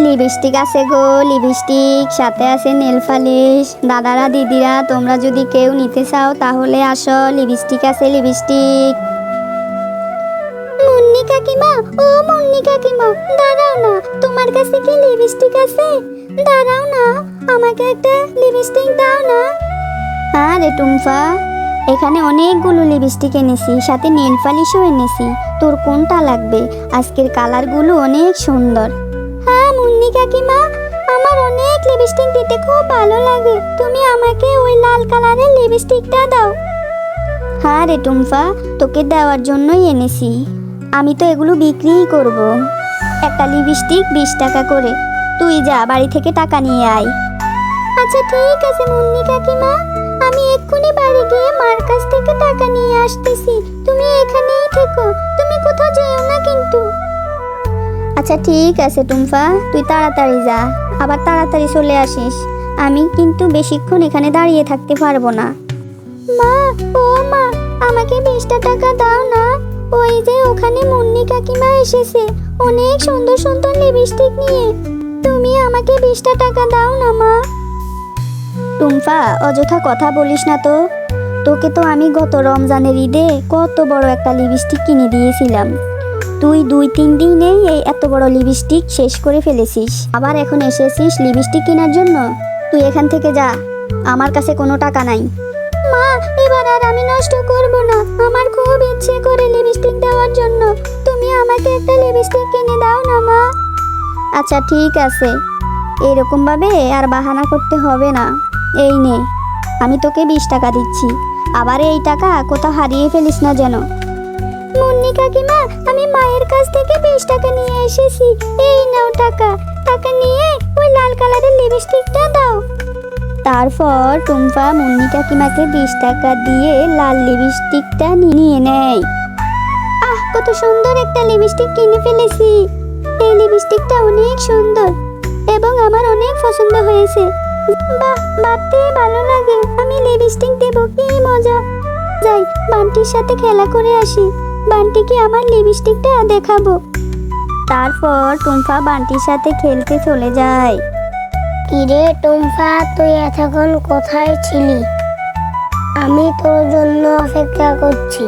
Lipstick আছে গো, lipstick সাথে আছে নেল পালিশ। দাদারা দিদিরা তোমরা যদি কেউ নিতে চাও তাহলে আসো, লিপস্টিক আছে লিপস্টিক। মুন্নি কাকিমা, ও মুন্নি কাকিমা, দাঁড়াও না, তোমার কাছে কি লিপস্টিক আছে? দাঁড়াও না, আমাকে একটা লিপস্টিক দাও না। আরে টুম্পা, এখানে অনেকগুলো লিপস্টিক এনেছি, সাথে নেল পালিশও এনেছি। তোর কোনটা লাগবে? আজকের কালারগুলো অনেক সুন্দর। হ্যাঁ মুন্নি কাকিমা, আমার অনেক লিপস্টিক দিতে খুব ভালো লাগে, তুমি আমাকে ওই লাল কালারের লিপস্টিকটা দাও। হ্যাঁ রে টুম্পা, তোকে দেওয়ার জন্যই এনেছি। আমি তো এগুলো বিক্রিই করব। একটা লিপস্টিক 20 টাকা করে। তুই যা, বাড়ি থেকে টাকা নিয়ে আয়। আচ্ছা ঠিক আছে মুন্নি কাকিমা, আমি এক্ষুনি বাড়ি গিয়ে মার কাছ থেকে টাকা নিয়ে আসতেছি। তুমি এখানেই থেকো, তুমি কোথাও যেও না কিন্তু। আচ্ছা ঠিক আছে টুম্পা, তুই তাড়াতাড়ি যা, আবার তাড়াতাড়ি চলে আসিস। আমি কিন্তু বেশিক্ষণ এখানে দাঁড়িয়ে থাকতে পারবো না। মা, ও মা, আমাকে 20টা টাকা দাও না। ওই যে ওখানে মুন্নি কাকিমা এসেছে অনেক সুন্দর সুন্দর লিপস্টিক নিয়ে। তুমি আমাকে 20টা টাকা দাও না মা। টুম্পা, অযথা কথা বলিস না তো। তোকে তো আমি গত রমজানের ঈদে কত বড় একটা লিপস্টিক কিনে দিয়েছিলাম। তুই 2-3 দিনেই এই এত বড় লিপস্টিক শেষ করে ফেলেছিস, আবার এখন এসেছিস লিপস্টিক কেনার জন্য। তুই এখান থেকে যা, আমার কাছে কোনো টাকা নাই। মা, এবার আর আমি নষ্ট করব না, আমার খুব ইচ্ছে করে লিপস্টিক দেওয়ার জন্য। তুমি আমাকে একটা লিপস্টিক কিনে দাও না মা। আচ্ছা ঠিক আছে, এরকম ভাবে আর বাহানা করতে হবে না। এই নে, আমি তোকে 20 টাকা দিচ্ছি, আবার এই টাকা কোথাও হারিয়ে ফেলিস না যেন। মুন্নি কাকিমা, আমি মায়ের কাছ থেকে 20 টাকা নিয়ে এসেছি, এই নাও টাকা। টাকা নিয়ে ওই লাল কালারের লিপস্টিকটা দাও। তারপর টুম্পা মুন্নি কাকিমাকে 20 টাকা দিয়ে লাল লিপস্টিকটা নিয়ে নেয়। আহ, কত সুন্দর একটা লিপস্টিক কিনে ফেলেছি। এই লিপস্টিকটা অনেক সুন্দর এবং আমার অনেক পছন্দ হয়েছে। বাহ, ভাবতে ভালো লাগে, আমি লিপস্টিক দেব, কি মজা। যাই, বান্টির সাথে খেলা করে আসি, বান্টিকে আমার লিপস্টিকটা দেখাবো। তারপর টুম্পা বান্টির সাথে খেলতে চলে যায়। কিরে টুম্পা, তুই এতক্ষণ কোথায় ছিলি? আমি তোর জন্য অপেক্ষা করছি।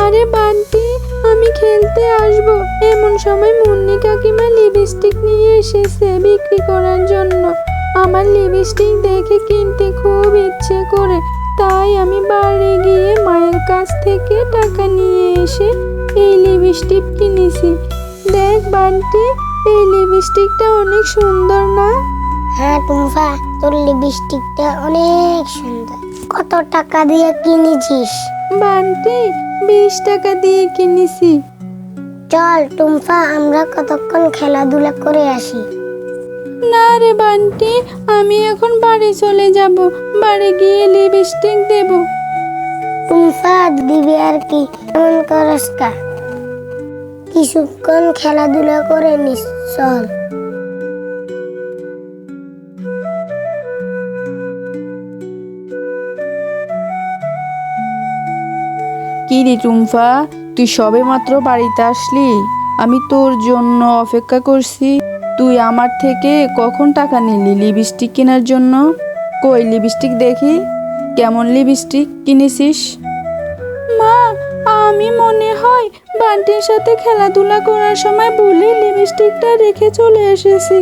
আরে বান্টি, আমি খেলতে আসবো এমন সময় মুন্নি কাকিমা লিপস্টিক নিয়ে এসেছে বিক্রি করার জন্য। আমার লিপস্টিক দেখে কিনতে খুব ইচ্ছে করে, তাই আমি বাড়ি গিয়ে মায়ের কাছ থেকে টাকা নিয়ে এসে এই লিপস্টিক কিনেছি। দেখ বান্টি, এই লিপস্টিকটা অনেক সুন্দর না? হ্যাঁ টুম্পা, তোর লিপস্টিকটা অনেক সুন্দর। কত টাকা দিয়ে কিনেছিস? বান্টি, 20 টাকা দিয়ে কিনেছি। চল টুম্পা, আমরা কতক্ষণ খেলাধুলা করে আসি। না রে বান্টি, আমি এখন বাড়ি চলে যাব, বাড়ি গিয়ে লিপস্টিক দেব। টুম্পা, দিবি আর কি, এমন করস কা? কিছুক্ষণ খেলাধুলা করে নিস, চল। কি রে টুম্পা, তুই সবে মাত্র বাড়িতে আসলি? আমি তোর জন্য অপেক্ষা করছি। তুই আমার থেকে কখন টাকা নিলি লিপস্টিক কেনার জন্য? কই লিপস্টিক দেখি, কেমন লিপস্টিক কিনেছিস? মা, আমি মনে হয় বান্টির সাথে খেলাধুলা করার সময় ভুলে লিপস্টিকটা রেখে চলে এসেছি।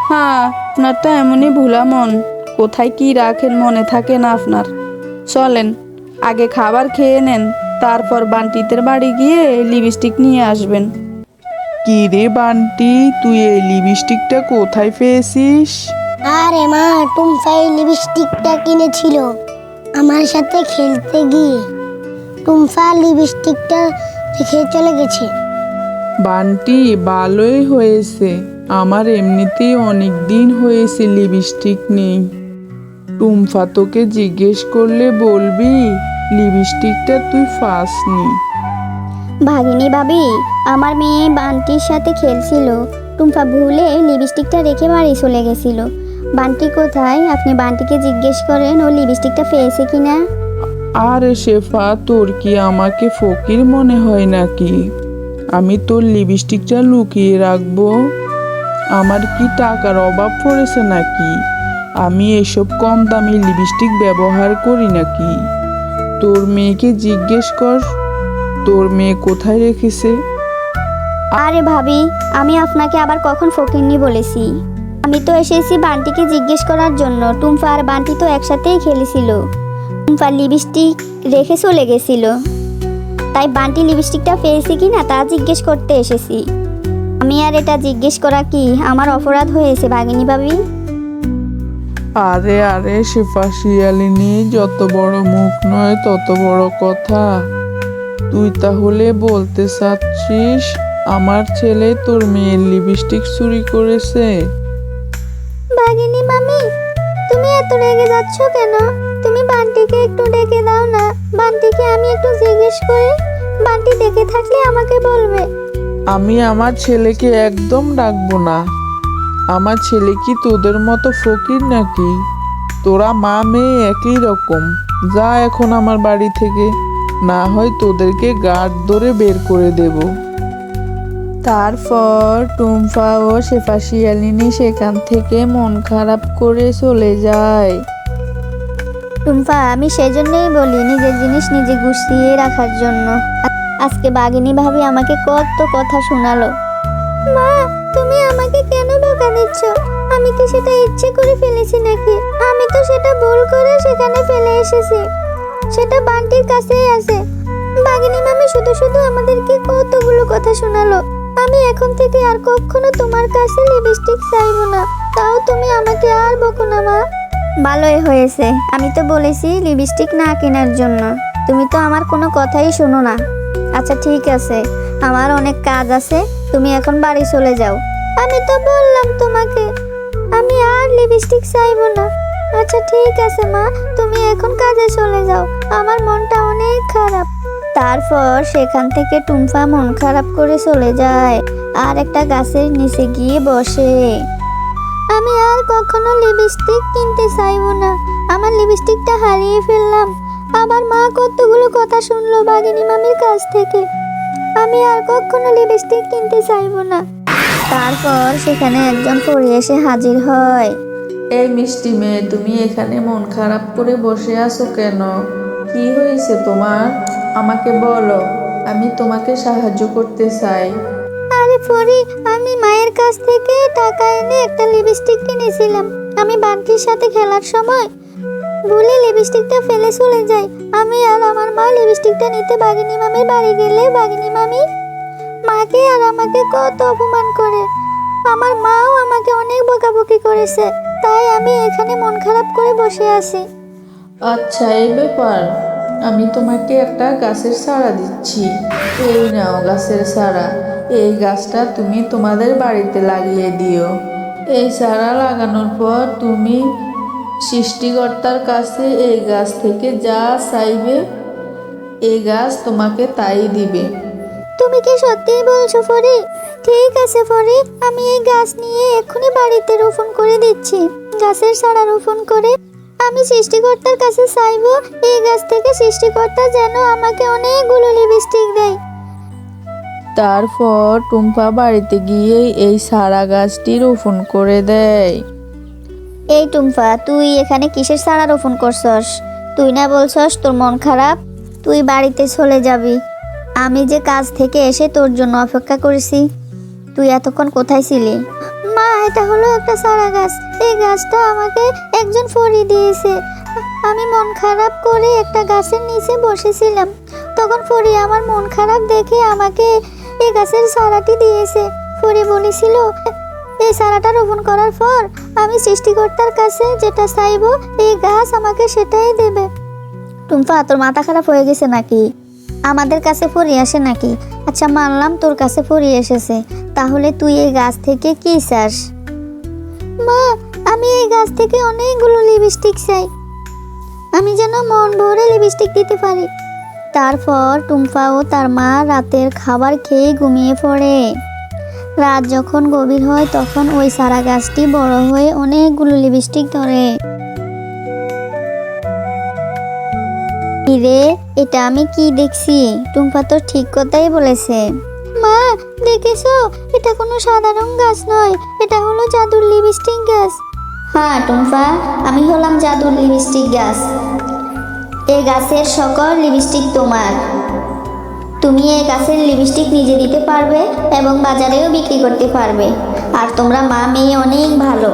হ্যাঁ, আপনার তো এমনই ভোলা মন, কোথায় কি রাখেন মনে থাকে না আপনার। চলেন, আগে খাবার খেয়ে নেন, তারপর বান্টিদের বাড়ি গিয়ে লিপস্টিক নিয়ে আসবেন। কি রে বান্টি, তুই এই লিপস্টিকটা কোথায় পেয়েছিস? আরে মা, টুম্পা এই লিপস্টিকটা কিনেছিল আমার সাথে খেলতে গিয়ে। টুম্পা লিপস্টিকটা রেখে চলে গেছে। বান্টি, ভালোই হয়েছে, আমার এমনিতেই অনেক দিন হয়েছে লিপস্টিক নেই। টুম্পা তোকে জিজ্ঞেস করলে বলবি লিপস্টিকটা তুই পাসনি। ভাগিনী ভাবি, আমার মেয়ে বান্টির সাথে খেলছিল, টুম্পা ভুলে লিপস্টিকটা রেখে বাড়ি চলে গেছিল। বান্টি কোথায়? আপনি বান্টিকে জিজ্ঞেস করেন ও লিপস্টিকটা পেয়েছে কিনা। আরে শেফা, তোর কি আমাকে ফকির মনে হয় নাকি? আমি তোর লিপস্টিকটা লুকিয়ে রাখবো? আমার কি টাকার অভাব পড়েছে নাকি? আমি এসব কম দামি লিপস্টিক ব্যবহার করি নাকি? তোর মেয়েকে জিজ্ঞেস কর, তোর মেয়ে কোথায় রেখেছে। আরে ভাবি, আমি আপনাকে আবার কখন ফকিন্নি বলেছি? আমি তো এসেছি বান্টিকে জিজ্ঞেস করার জন্য। টুম্পা আর বান্টি তো একসাথেই খেলেছিল। টুম্পা লিপস্টিক রেখে চলে গেছিল, তাই বান্টি লিপস্টিকটা পেয়েছে কি না তা জিজ্ঞেস করতে এসেছি। আমি আর এটা জিজ্ঞেস করা কি আমার অপরাধ হয়েছে ভাগিনী ভাবি? আরে আরে শেফা শিয়ালিনী, যত বড় মুখ নয় তত বড় কথা। তুই তাহলে বলতে চাচ্ছিস আমার ছেলে তোর মেয়ের লিপস্টিক চুরি করেছে? ভাগিনী মামি, তুমি এত রেগে যাচ্ছ কেন? তুমি বান্টিকে একটু ডেকে দাও না। বান্টিকে আমি একটু জিজ্ঞেস করি, বান্টি দেখে থাকলে আমাকে বলবে। আমি আমার ছেলেকে একদম ডাকবো না। আমার ছেলে কি তোদের মতো ফকির নাকি? তোরা মা মেয়ে একই রকম। যা এখন আমার বাড়ি থেকে, না হয় তোদেরকে গার্ড ধরে বের করে দেব। তারপর টুম্পা ও শেফা শিয়ালিনী সেখান থেকে মন খারাপ করে চলে যায়। টুম্পা, আমি সেজন্যই বলি নিজের জিনিস নিজে গুছিয়ে রাখার জন্য। আজকে বাগিনী ভাবি আমাকে কত কথা শোনালো। মা, তুমি আমাকে কেন বকা দিচ্ছ? আমি কি সেটা ইচ্ছে করে ফেলেছি নাকি? আমি তো সেটা ভুল করে সেখানে ফেলে এসেছি। সেটা বান্টির কাছেই আছে। বাগিনী মামি শুধু শুধু আমাদেরকে কতগুলো কথা শোনালো। আমি এখন থেকে আর কখনো তোমার কাছে লিপস্টিক চাইবো না। তাও তুমি আমাকে আর বকো না মা। ভালোই হয়েছে, আমি তো বলেছি লিপস্টিক না কেনার জন্য। তুমি তো আমার কোনো কথাই শোনো না। আচ্ছা ঠিক আছে, আমার অনেক কাজ আছে, তুমি এখন বাড়ি চলে যাও। আমি তো বললাম তোমাকে আমি আর লিপস্টিক চাইবো না। আচ্ছা ঠিক আছে মা, তুমি এখন কাজে চলে যাও, আমার মনটা অনেক খারাপ। তারপর সেখান থেকে টুম্পা মন খারাপ করে চলে যায় আর একটা গাছের নিচে গিয়ে বসে। আমি আর কখনো লিপস্টিক কিনতে চাইবো না। আমার লিপস্টিকটা হারিয়ে ফেললাম। আবার মা কতগুলো কথা শুনলো বাগিনী মামির কাছ থেকে। আমি আর কখনো লিপস্টিক কিনতে চাইবো না। তারপর সেখানে একজন পড়ে এসে হাজির হয়। এই মিষ্টি মেয়ে, তুমি এখানে মন খারাপ করে বসে আছো কেন? কি হয়েছে তোমার? আমাকে বলো, আমি তোমাকে সাহায্য করতে চাই। আরে পরি, আমি মায়ের কাছ থেকে টাকা এনে একটা লিপস্টিক কিনেছিলাম। আমি বান্টির সাথে খেলার সময় ভুলে লিপস্টিকটা ফেলে চলে যাই। আমি আর আমার মা লিপস্টিকটা নিতে বাগিনী মামির বাড়ি গেলে বাগিনী মামি মাকে আর আমাকে কত অপমান করে। আমার মাও আমাকে অনেক বকাবকি করেছে। তাই আমি এখানে মন খারাপ করে বসে আছি। আচ্ছা, এই ব্যাপার। আমি তোমাকে একটা গাছের চারা দিচ্ছি। এই নাও গাছের চারা। এই গাছটা তুমি তোমাদের বাড়িতে লাগিয়ে দিও। এই চারা লাগানোর পর তুমি সৃষ্টিকর্তার কাছে এই গাছ থেকে যা চাইবে, এই গাছ তোমাকে তাই দিবে। তুমি কি সত্যিই বলছো ফরি? ঠিক আছে ফরি, আমি এই গাছ নিয়ে এক্ষুনি বাড়িতে রোপণ করে দিচ্ছি। গাছের চারা রোপণ করে আমি সৃষ্টিকর্তার কাছে চাইবো এই গাছ থেকে সৃষ্টিকর্তা যেন আমাকে অনেকগুলো লিপস্টিক দেয়। তারপর টুম্পা বাড়িতে গিয়ে এই চারা গাছটি রোপণ করে দেয়। এই টুম্পা, তুই এখানে কিসের চারা রোপণ করছস? তুই না বলছস তোর মন খারাপ, তুই বাড়িতে চলে যাবি। আমি যে কাজ থেকে এসে তোর জন্য অপেক্ষা করেছি। তুই এতক্ষণ কোথায় ছিলি? মা, এটা হলো একটা চারা গাছ। এই গাছটা আমাকে একজন ফরি দিয়েছে। আমি মন খারাপ করে একটা গাছের নিচে বসেছিলাম। তখন ফরি আমার মন খারাপ দেখে আমাকে এই গাছের চারাটি দিয়েছে। ফরি বলেছিল এই চারাটা রোপণ করার পর আমি সৃষ্টিকর্তার কাছে যেটা চাইবো এই গাছ আমাকে সেটাই দেবে। টুম্পা, তোর মাথা খারাপ হয়ে গেছে নাকি? আমাদের কাছে ফরি আসে নাকি? আচ্ছা মানলাম তোর কাছে ফরি এসেছে, তাহলে তুই এই গাছ থেকে কি চাস? মা, আমি এই গাছ থেকে অনেকগুলো লিপস্টিক চাই। আমি যেন মন ভরে লিপস্টিক দিতে পারি। তারপর টুম্পা ও তার মা রাতের খাবার খেয়ে ঘুমিয়ে পড়ে। রাত যখন গভীর হয় তখন ওই চারা গাছটি বড় হয়ে অনেকগুলো লিপস্টিক ধরে। রে, এটা আমি কি দেখছি? টুম্পা তো ঠিক কথাই বলেছে। মা দেখেছো, এটা কোনো সাধারণ গাছ নয়, এটা হলো জাদুর লিপস্টিক গাছ। হ্যাঁ টুম্পা, আমি হলাম জাদুর লিপস্টিক গাছ। এই গাছের সকল লিপস্টিক তোমার। তুমি এই গাছের লিপস্টিক নিজে দিতে পারবে এবং বাজারেও বিক্রি করতে পারবে। আর তোমরা মা মেয়ে অনেক ভালো।